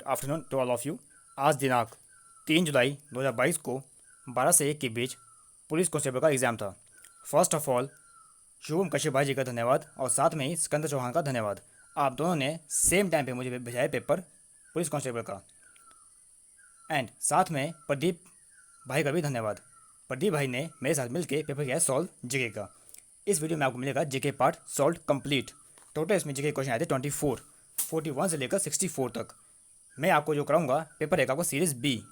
Afternoon to all of you. आज दिनांक 3 जुलाई 2022 को 12 से 1 के बीच पुलिस कांस्टेबल का एग्ज़ाम था। First of all Shubham Kashyap भाई जी का धन्यवाद और साथ में ही सिकंदर चौहान का धन्यवाद। आप दोनों ने सेम टाइम पे मुझे भेजा है पेपर पुलिस कांस्टेबल का। एंड साथ में प्रदीप भाई का भी धन्यवाद। प्रदीप भाई ने मेरे साथ मिलकर पेपर किया है सॉल्व जीके का। इस वीडियो में आपको मिलेगा GK part solve complete. Total इसमें जीके क्वेश्चन आए थे 24, 41 से लेकर 64 तक। मैं आपको जो कराऊंगा पेपर है आपको सीरीज़ बी।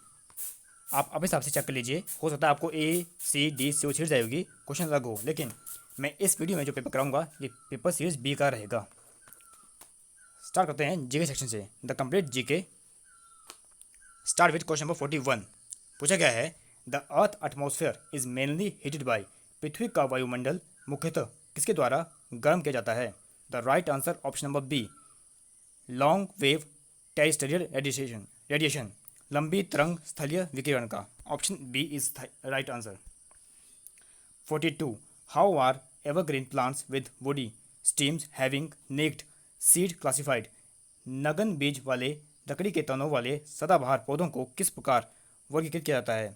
आप अपने हिसाब से चेक कर लीजिए, हो सकता है आपको ए सी डी सी छिड़ जाएगी, क्वेश्चन अलग हो, लेकिन मैं इस वीडियो में जो पेपर कराऊंगा ये पेपर सीरीज़ बी का रहेगा। स्टार्ट करते हैं जीके सेक्शन से। The complete GK start with question number 41। पूछा गया है the earth atmosphere is mainly heated by. पृथ्वी का वायुमंडल मुख्यतः किसके द्वारा गर्म किया जाता है? The right answer option number B long wave terrestrial radiation, लंबी तरंग स्थलीय विकिरण का। Option B is right answer. 42 how are evergreen plants with woody stems having naked seed classified. नगन बीज वाले लकड़ी के तनों वाले सदाबहार पौधों को किस प्रकार वर्गीकृत किया जाता है?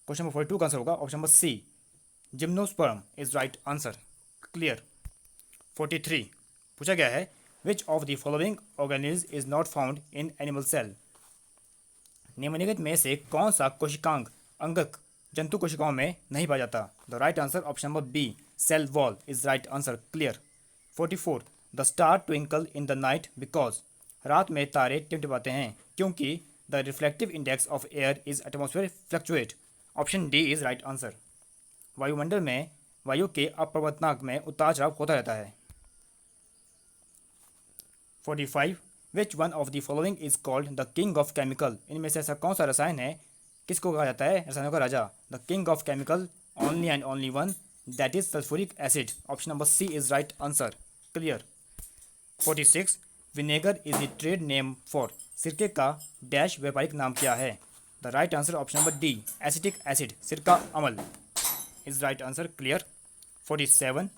क्वेश्चन नंबर 42 का आंसर होगा option number C gymnosperm is right answer. Clear. 43 पूछा गया है which of the following organism is not found in animal cell. निम्नलिखित में से कौन सा कोशिकांग अंगक जंतु कोशिकाओं में नहीं पाया जाता? The right answer option number B cell wall is right answer. Clear. 44 the star twinkle in the night because. रात में तारे टिमटिमाते हैं क्योंकि the reflective index of air is atmosphere fluctuate. Option D is right answer. वायुमंडल में वायु के अपवर्तनांक में उतार चढ़ाव होता रहता है। 45 which one of the following is called the king of chemical. इनमें से ऐसा कौन सा रसायन है किसको कहा जाता है रसायनों का राजा? The king of chemical only and only one that is sulphuric acid. Option number C is right answer. Clear. 46 vinegar is the trade name for. सिरके का डैश व्यापारिक नाम क्या है? The right answer option number D acetic acid सिरका अमल is right answer. Clear. 47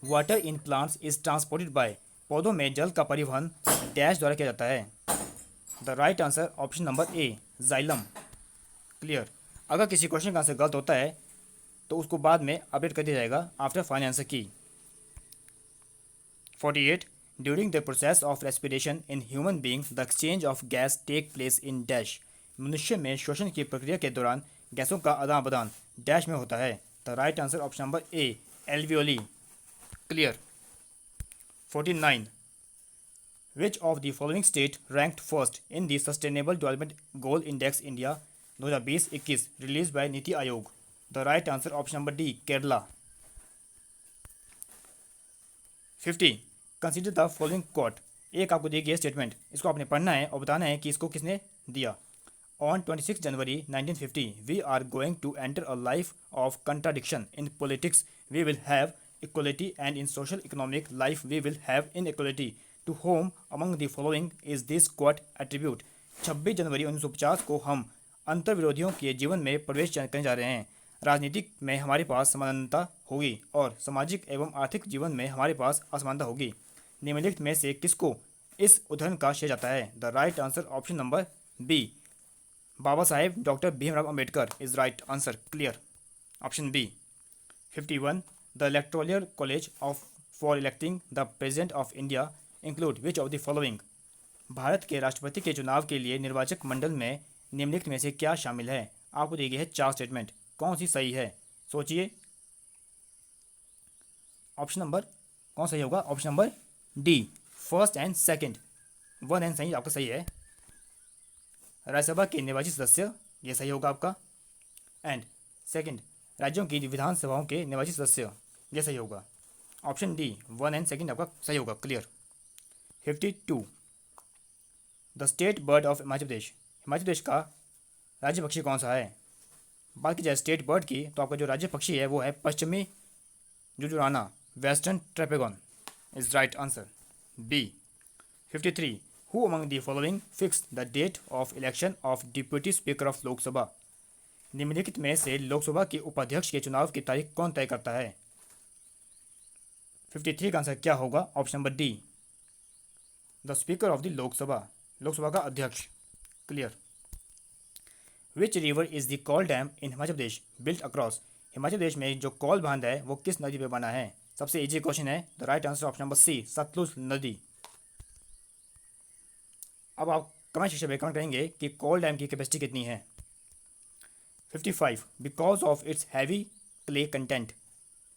water in plants is transported by. पौधों में जल का परिवहन डैश द्वारा किया जाता है। The right answer option number A xylem. Clear. अगर किसी क्वेश्चन का आंसर गलत होता है तो उसको बाद में अपडेट कर दिया जाएगा आफ्टर फाइनल आंसर की। 48 during the process of respiration in human being the exchange of gas take place in dash. मनुष्य में श्वसन की प्रक्रिया के दौरान गैसों का आदान प्रदान डैश में होता है। The right answer option number A alveoli. Clear. 49 which of the following state ranked first in the sustainable development goal index India 2020-21 release by NITI Aayog. The right answer option number D Kerala. 50 consider the following quote. एक आपको दी गई statement, इसको आपने पढ़ना है और बताना है कि इसको किसने दिया। On 26 January 1950 we are going to enter a life of contradiction in politics we will have equality and in social economic life we will have inequality. To whom among the following is this quote attribute? 26 January 1950 को हम अंतर विरोधियों के जीवन में प्रवेश करने जा रहे हैं। राजनीतिक में हमारे पास समानता होगी और सामाजिक एवं आर्थिक जीवन में हमारे पास असमानता होगी। निम्नलिखित में से किसको इस उदाहरण का श्रेय जाता है? The right answer option number B Baba Saheb doctor Bhimrao Ambedkar is right answer. Clear. Option B. 51 The electoral college for electing the president of India include which of the following? Bharat के राष्ट्रपति के चुनाव के लिए निर्वाचक मंडल में निम्नलिखित में से क्या शामिल है? आपको दी गई है 4 स्टेटमेंट, कौन सी सही है? सोचिए। ऑप्शन नंबर कौन सही होगा? Option number D first and second. 1 and सही आपका सही है। राज्यसभा के निर्वाचित सदस्य ये सही होगा आपका। एंड सेकंड राज्यों की विधानसभाओं के निर्वाचित सदस्य ये सही होगा। ऑप्शन डी 1 एंड सेकंड आपका सही होगा। Clear. 52 the state bird of Himachal Pradesh. Himachal Pradesh का राज्य पक्षी कौन सा है? बात की जाए स्टेट बर्ड की तो आपका जो राज्य पक्षी है वो है पश्चिमी जुजुराना western tragopan is right answer B. 53 who among the following fix the date of election of deputy speaker of Lok Sabha. निम्नलिखित में से लोकसभा के उपाध्यक्ष के चुनाव की तारीख कौन तय करता है? 53 का आंसर क्या होगा? Option number D the speaker of the Lok Sabha का अध्यक्ष। Clear. Which river is the Kol dam in Himachal Pradesh built across. Himachal Pradesh में जो कॉल बांध है वो किस नदी पे बना है? सबसे इजी क्वेश्चन है। The right answer option number C, Sutlej नदी। अब आप कमेंट सेक्शन में कमेंट करेंगे कि कॉल डैम की कैपेसिटी कितनी है। 55 because of its heavy clay content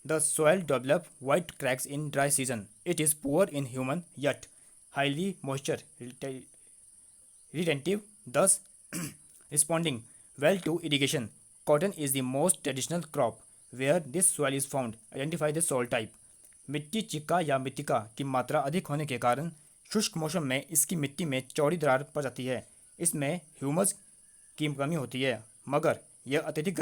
the soil develop white cracks in dry season. It is poor in human yet highly moisture retentive, thus responding well to irrigation. Cotton is the most traditional crop where this soil is found. Identify the soil type. मिट्टी चिक्का या मिट्टिका की मात्रा अधिक होने के कारण शुष्क मौसम में इसकी मिट्टी में चौड़ी दरार पड़ जाती है। इसमें ह्यूमस की कमी होती है, मगर यह अत्यधिक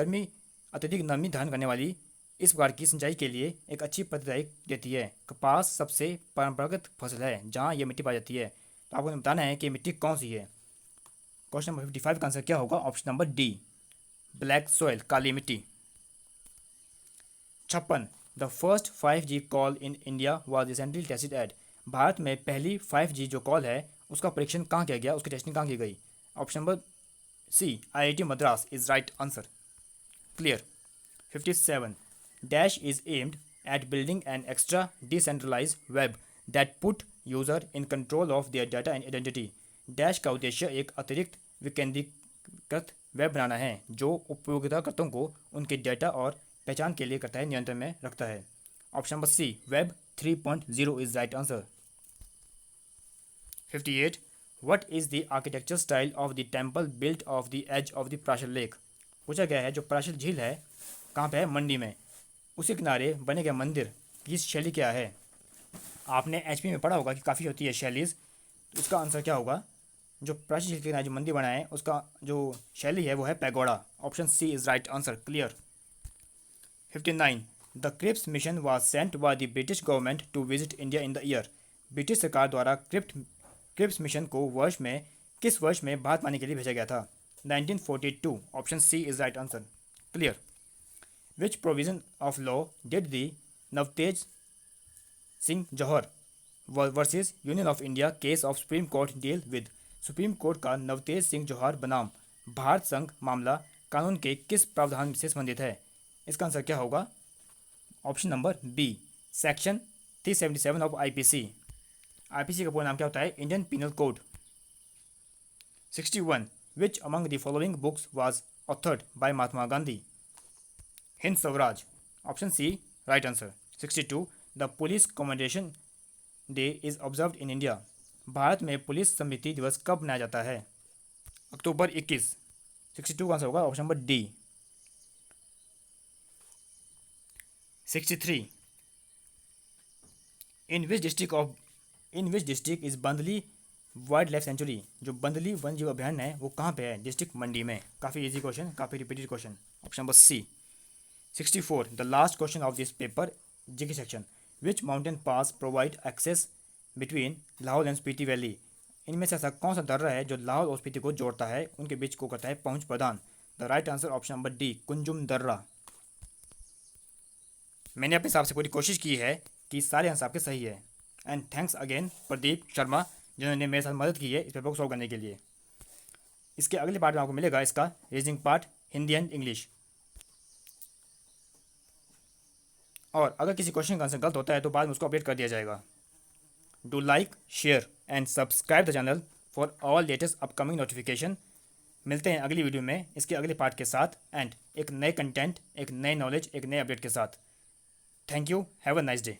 नमी धारण करने वाली इस प्रकार की सिंचाई के लिए एक अच्छी पद्धति देती है। कपास सबसे परंपरागत फसल है जहां यह मिट्टी पाई जाती है। तो आपको बताना है कि मिट्टी कौन सी है। क्वेश्चन नंबर 55 का आंसर क्या होगा? Option number D, black soil, काली मिट्टी। 56 the first 5G call in India was recently tested at. Bharat में पहली 5G जो कॉल है उसका परीक्षण कहाँ किया गया, उसकी टेस्टिंग कहाँ की गई? Option number C, IIT Madras is right answer. Clear. 57 Dash is aimed at building an extra decentralized web that put user in control of their data and identity. Dash का उद्देश्य एक अतिरिक्त विकेंद्रीकृत वेब बनाना है जो उपयोगकर्ताओं को उनके डेटा और पहचान के लिए करता है, नियंत्रण में रखता है। Option number C, web 3.0 is right answer. 58 What is the architecture style of the temple built off the edge of the Prashar lake. पूछा गया है जो प्राशल झील है कहाँ पे है? मंडी में। उसी किनारे बने गए मंदिर की शैली क्या है? आपने HP में पढ़ा होगा कि काफ़ी होती है शैलीज। तो इसका आंसर क्या होगा? जो प्राचीन झील के किनारे जो मंदिर बना है उसका जो शैली है वो है pagoda. Option C is right answer. Clear. 59 the Cripps mission was sent by the British government to visit India in the year. British सरकार द्वारा क्रिप्स मिशन को किस वर्ष में भारत आने के लिए भेजा गया था? 1942। Option C is right answer. Clear. Which provision of law did the Navtej Singh Johar versus Union of India case of Supreme Court deal with? Supreme court का नवतेज सिंह जौहर बनाम भारत संघ मामला कानून के किस प्रावधान से संबंधित है? इसका आंसर क्या होगा? Option number B, section 377 of IPC। IPC का पूरा नाम क्या होता है? Indian penal code. 61 Which among the following books was authored by Mahatma Gandhi? Hind Swaraj. Option C right answer. 62 the police commemoration day is observed in India. भारत में पुलिस स्मृति दिवस कब मनाया जाता है? अक्टूबर 21। 62 का आंसर होगा option number D. 63 in which district is Bandli wildlife sanctuary. जो बंदली वन जीव अभ्यारण्य है वो कहाँ पे है? डिस्ट्रिक्ट मंडी में। काफ़ी इजी क्वेश्चन, काफ़ी repeated question. Option number C. 64 the last question of this paper, GK section. Which mountain pass provide access between Lahaul and Spiti valley? इनमें से ऐसा कौन सा दर्रा है जो लाहौल और स्पीति को जोड़ता है, उनके बीच को करता है पहुंच प्रदान? The right answer option number D, Kunzum दर्रा। मैंने अपने हिसाब से पूरी कोशिश की है कि सारे आंसर आपके सही है। And thanks again Pradeep Sharma जिन्होंने मेरे साथ मदद की है इस पेपर को सॉल्व करने के लिए। इसके अगले पार्ट में आपको मिलेगा इसका reasoning part, Hindi and English. और अगर किसी क्वेश्चन का आंसर गलत होता है तो बाद में उसको अपडेट कर दिया जाएगा। Do like, share and subscribe the channel for all latest upcoming notification. मिलते हैं अगली वीडियो में इसके अगले पार्ट के साथ एंड एक नए कंटेंट, एक नए नॉलेज, एक नए अपडेट के साथ। Thank you, have a nice day.